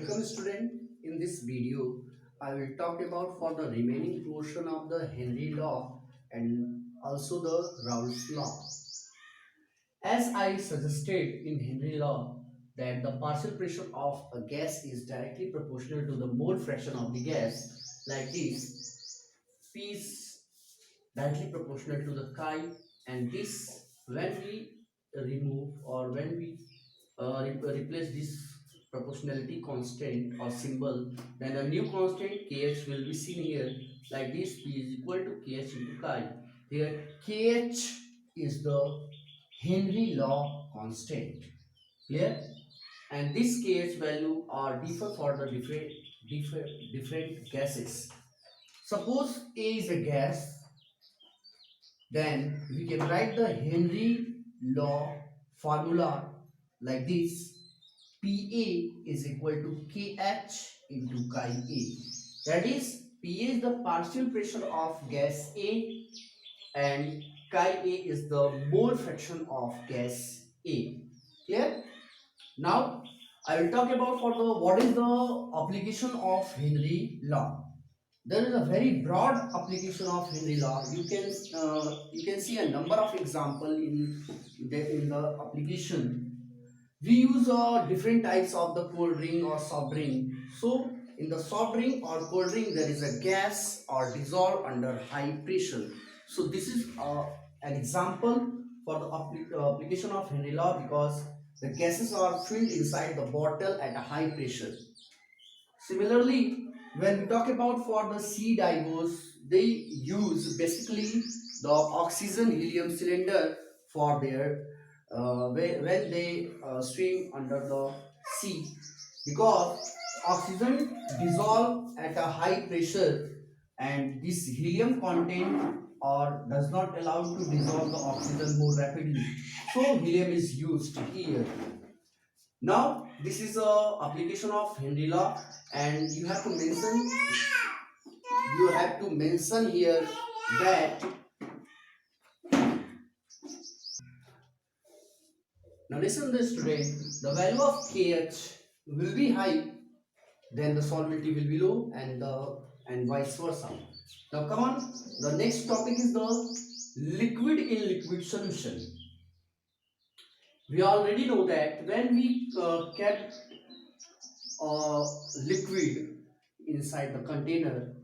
Welcome student. In this video, I will talk about for the remaining portion of the Henry law and also the Raoult's law. As I suggested in Henry law that the partial pressure of a gas is directly proportional to the mole fraction of the gas like this. P is directly proportional to the chi, and this when we remove or when we replace this proportionality constant or symbol, then a new constant kh will be seen here like this. P is equal to kh into chi. Here kh is the Henry law constant. Clear? And this kh value are differ for the different gases. Suppose A is a gas, then we can write the Henry law formula like this. Pa is equal to Kh into chi A. That is, Pa is the partial pressure of gas A and chi A is the mole fraction of gas A. Clear? Now, I will talk about for the what is the application of Henry law. There is a very broad application of Henry law. You can see a number of example in the application. We use different types of the cold drink or soft drink. So in the soft drink or cold drink, there is a gas or dissolve under high pressure. So this is an example for the application of Henry law because the gases are filled inside the bottle at a high pressure. Similarly, when we talk about for the sea divers, they use basically the oxygen helium cylinder for their when they swim under the sea, because oxygen dissolve at a high pressure and this helium content or does not allow to dissolve the oxygen more rapidly, so helium is used here. Now this is a application of Henry law, and you have to mention here that. Now listen this student, the value of KH will be high, then the solubility will be low, and vice versa. Now come on, the next topic is the liquid in liquid solution. We already know that when we kept liquid inside the container,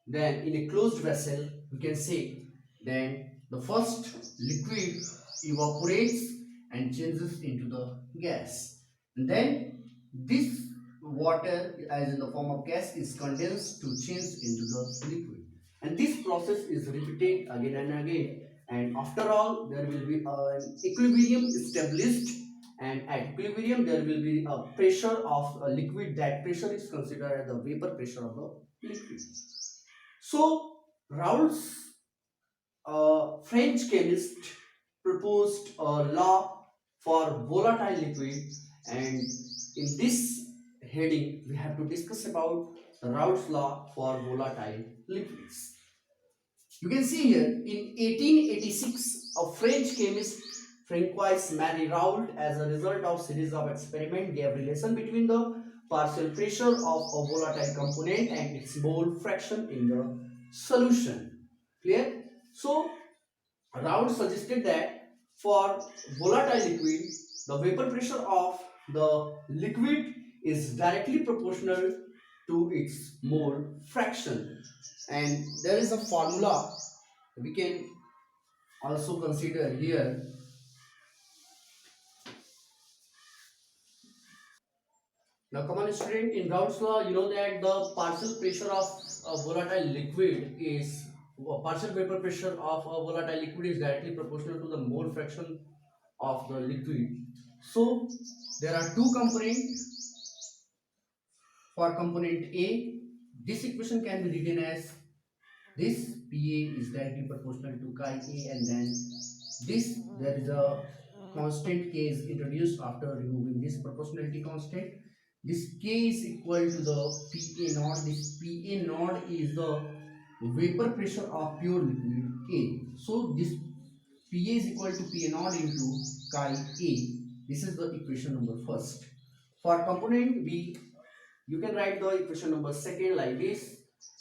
then in a closed vessel, we can say then the first liquid evaporates and changes into the gas, and then this water as in the form of gas is condensed to change into the liquid, and this process is repeated again and again, and after all there will be an equilibrium established, and at equilibrium there will be a pressure of a liquid. That pressure is considered as the vapor pressure of the liquid. So Raoult's French chemist proposed a law for volatile liquid, and in this heading we have to discuss about the Raoult's law for volatile liquids. You can see here in 1886 a French chemist Francois Marie Raoult, as a result of series of experiments, gave relation between the partial pressure of a volatile component and its mole fraction in the solution. Clear? So Raoult suggested that for volatile liquid, the vapor pressure of the liquid is directly proportional to its mole fraction, and there is a formula we can also consider here. Now come on student, in Raoult's law you know that the partial pressure of a volatile liquid is partial vapor pressure of a volatile liquid is directly proportional to the mole fraction of the liquid. So there are two components. For component A, this equation can be written as this Pa is directly proportional to chi A, and then this there is a constant K is introduced after removing this proportionality constant. This K is equal to the Pa naught. This Pa naught is the vapor pressure of pure liquid A. So this Pa is equal to Pa naught into chi A. This is the equation number first. For component B, You can write the equation number second like this.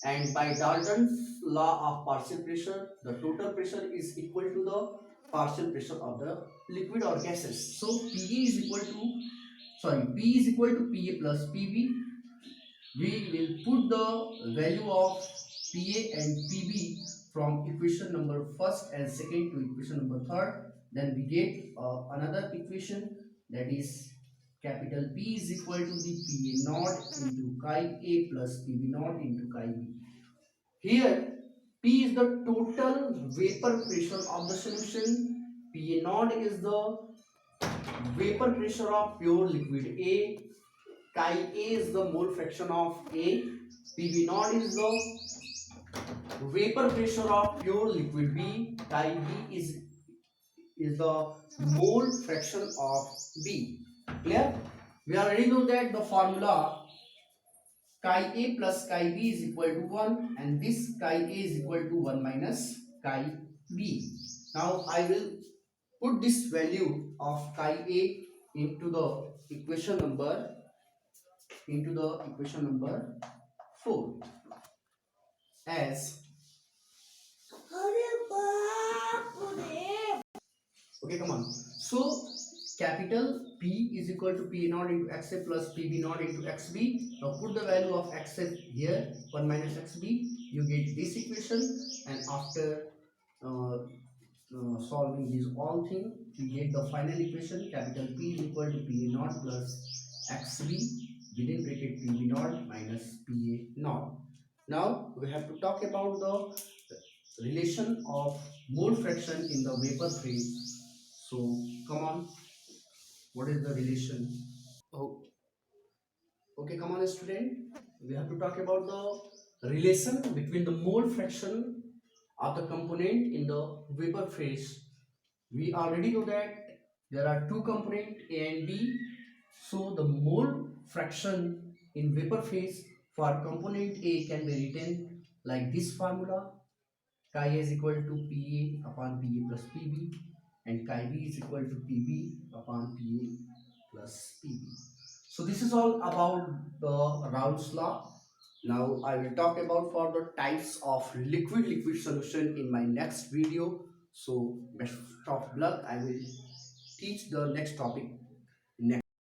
And by Dalton's law of partial pressure, the total pressure is equal to the partial pressure of the liquid or gases. So PA is equal to, sorry, P is equal to PA plus PB. We will put the value of PA and PB from equation number first and second to equation number third. Then we get another equation, that is capital P is equal to the PA naught into chi A plus PB naught into chi B. Here P is the total vapor pressure of the solution. PA naught is the vapor pressure of pure liquid A. Chi A is the mole fraction of A. PB naught is the vapor pressure of pure liquid B. Chi B is the mole fraction of B. Clear? We already know that the formula chi A plus chi B is equal to 1, and this chi A is equal to 1 minus chi B. Now I will put this value of chi A into the equation number 4 as, okay, come on. So capital P is equal to P naught into XA plus PB naught into XB. Now put the value of XA here, 1 minus XB. You get this equation, and after solving these all things, we get the final equation. Capital P is equal to PA naught plus XB within bracket PB naught minus PA naught. Now we have to talk about the relation of mole fraction in the vapor phase. So come on, what is the relation? Oh, okay, come on, student. We have to talk about the relation between the mole fraction of the component in the vapor phase. We already know that there are two components A and B. So the mole fraction in vapor phase for component A can be written like this formula: chi A is equal to Pa upon Pa plus Pb, and chi B is equal to Pb upon Pa plus Pb. So this is all about the Raoult's law. Now I will talk about for the types of liquid solution in my next video. So best of luck. I will teach the next topic